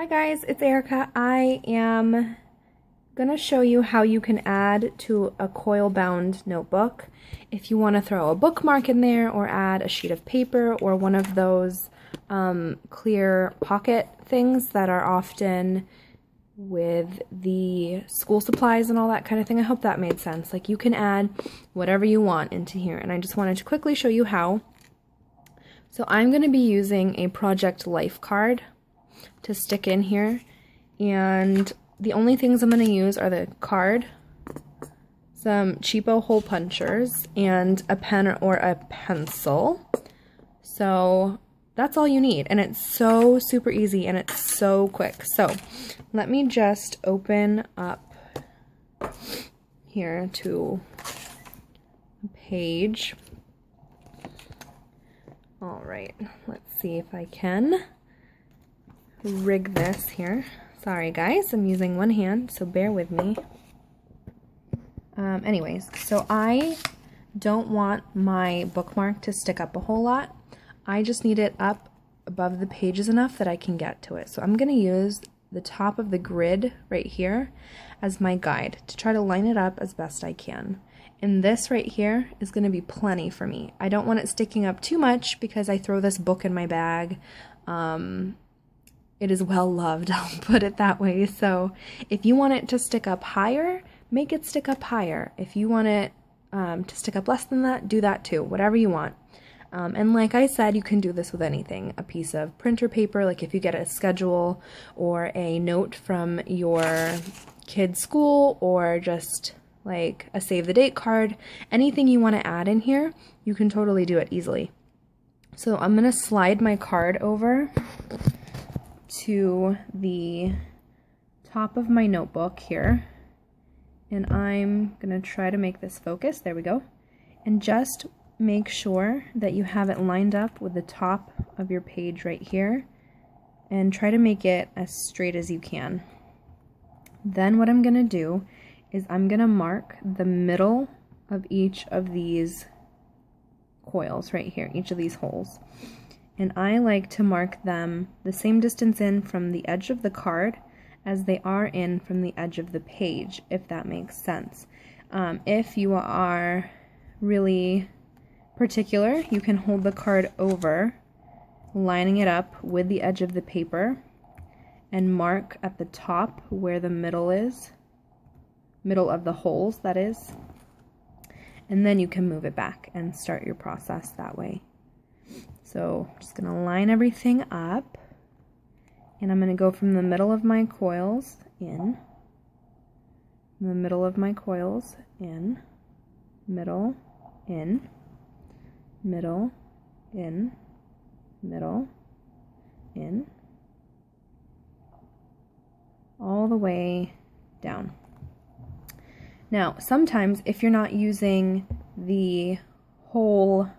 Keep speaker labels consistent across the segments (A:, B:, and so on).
A: Hi guys, it's Erica. I am gonna show you how you can add to a coil bound notebook. If you want to throw a bookmark in there or add a sheet of paper or one of those clear pocket things that are often with the school supplies and all that kind of thing. I hope that made sense. Like, you can add whatever you want into here, and I just wanted to quickly show you how. So I'm going to be using a Project Life card to stick in here, and the only things I'm going to use are the card, some cheapo hole punchers, and a pen or a pencil. So that's all you need, and it's so super easy and it's so quick. So let me just open up here to a page. All right, let's see if I can rig this here. Sorry guys, I'm using one hand, so bear with me. Anyways, so I don't want my bookmark to stick up a whole lot. I just need it up above the pages enough that I can get to it. So I'm going to use the top of the grid right here as my guide to try to line it up as best I can. And this right here is going to be plenty for me. I don't want it sticking up too much because I throw this book in my bag. It is well loved, I'll put it that way. So if you want it to stick up higher, make it stick up higher. If you want it to stick up less than that, do that too, whatever you want. And like I said, you can do this with anything. A piece of printer paper, like if you get a schedule or a note from your kid's school, or just like a save the date card, anything you want to add in here, you can totally do it easily. So I'm going to slide my card over to the top of my notebook here, and I'm going to try to make this focus. There we go. And just make sure that you have it lined up with the top of your page right here, and try to make it as straight as you can. Then what I'm going to do is I'm going to mark the middle of each of these coils right here, each of these holes. And I like to mark them the same distance in from the edge of the card as they are in from the edge of the page, if that makes sense. If you are really particular, you can hold the card over, lining it up with the edge of the paper, and mark at the top where the middle is, middle of the holes, that is. And then you can move it back and start your process that way. So I'm just going to line everything up, and I'm going to go from the middle of my coils in, the middle of my coils in, middle, in, middle, in, middle, in, all the way down. Now, sometimes if you're not using the whole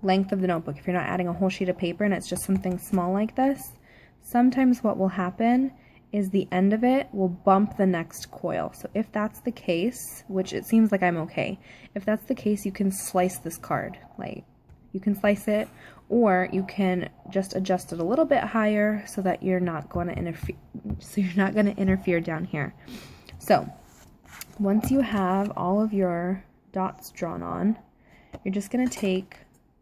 A: length of the notebook, if you're not adding a whole sheet of paper and it's just something small like this, sometimes what will happen is the end of it will bump the next coil. So if that's the case, which it seems like I'm okay, if that's the case, you can slice this card. Like, you can slice it, or you can just adjust it a little bit higher so that you're not going to interfere down here. So once you have all of your dots drawn on, you're just going to take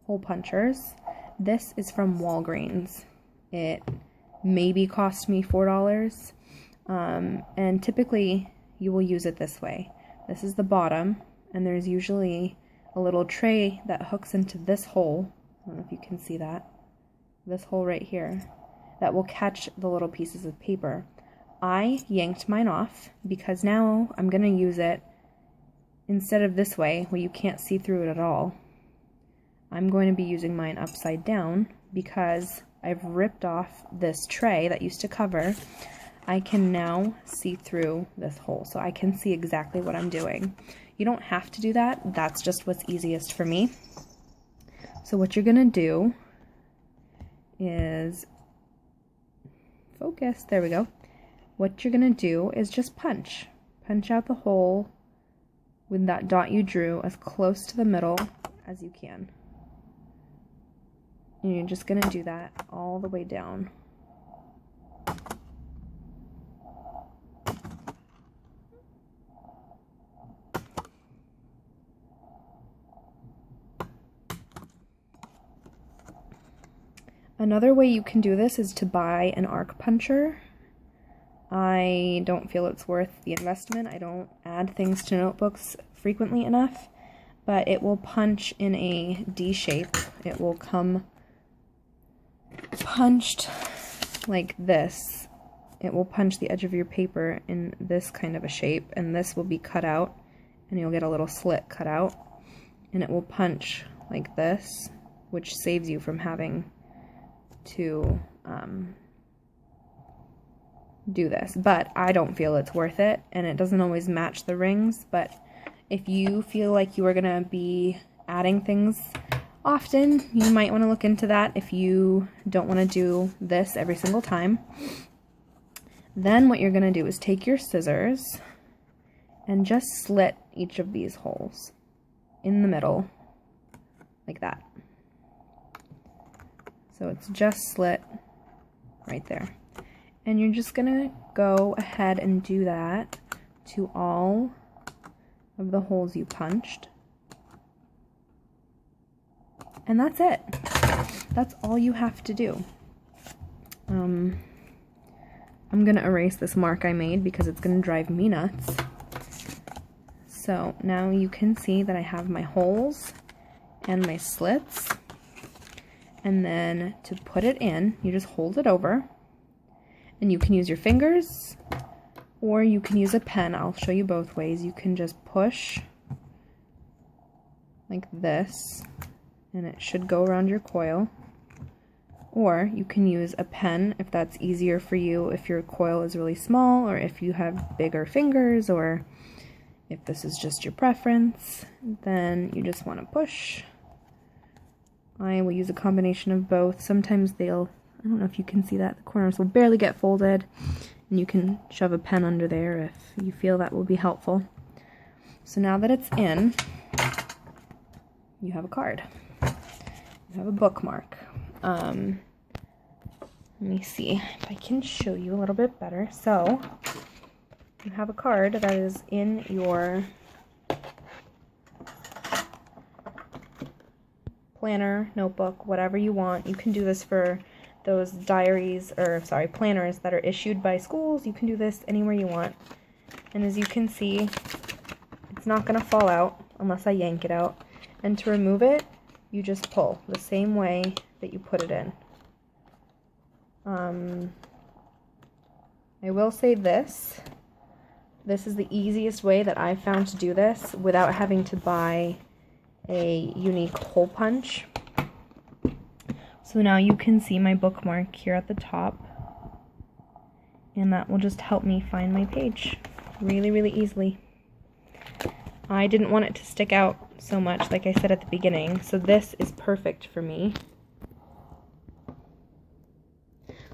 A: hole punchers. This is from Walgreens. It maybe cost me $4, and typically you will use it this way. This is the bottom, and there's usually a little tray that hooks into this hole. I don't know if you can see that. This hole right here that will catch the little pieces of paper. I yanked mine off because now I'm going to use it instead of this way where you can't see through it at all. I'm going to be using mine upside down because I've ripped off this tray that used to cover. I can now see through this hole, so I can see exactly what I'm doing. You don't have to do that. That's just what's easiest for me. So what you're going to do is focus. There we go. What you're going to do is just punch out the hole with that dot you drew as close to the middle as you can. And you're just going to do that all the way down. Another way you can do this is to buy an arc puncher. I don't feel it's worth the investment. I don't add things to notebooks frequently enough, but it will punch in a D shape. It will come punched like this. It will punch the edge of your paper in this kind of a shape, and this will be cut out, and you'll get a little slit cut out, and it will punch like this, which saves you from having to do this. But I don't feel it's worth it, and it doesn't always match the rings. But if you feel like you are gonna be adding things often, you might want to look into that if you don't want to do this every single time. Then what you're gonna do is take your scissors and just slit each of these holes in the middle like that. So it's just slit right there. And you're just gonna go ahead and do that to all of the holes you punched. And that's it. That's all you have to do. I'm gonna erase this mark I made because it's gonna drive me nuts. So now you can see that I have my holes and my slits. And then to put it in, you just hold it over, and you can use your fingers or you can use a pen. I'll show you both ways. You can just push like this, and it should go around your coil, or you can use a pen if that's easier for you, if your coil is really small, or if you have bigger fingers, or if this is just your preference. Then you just want to push. I will use a combination of both. Sometimes I don't know if you can see that, the corners will barely get folded, and you can shove a pen under there if you feel that will be helpful. So now that it's in, you have a card. You have a bookmark. Let me see if I can show you a little bit better. So you have a card that is in your planner, notebook, whatever you want. You can do this for those diaries, or sorry, planners that are issued by schools. You can do this anywhere you want. And as you can see, it's not going to fall out unless I yank it out. And to remove it, you just pull the same way that you put it in. I will say this is the easiest way that I've found to do this without having to buy a unique hole punch. So now you can see my bookmark here at the top, and that will just help me find my page really, really easily. I didn't want it to stick out so much, like I said at the beginning, so this is perfect for me.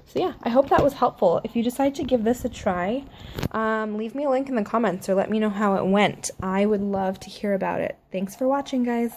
A: So yeah, I hope that was helpful. If you decide to give this a try, leave me a link in the comments or let me know how it went. I would love to hear about it. Thanks for watching, guys.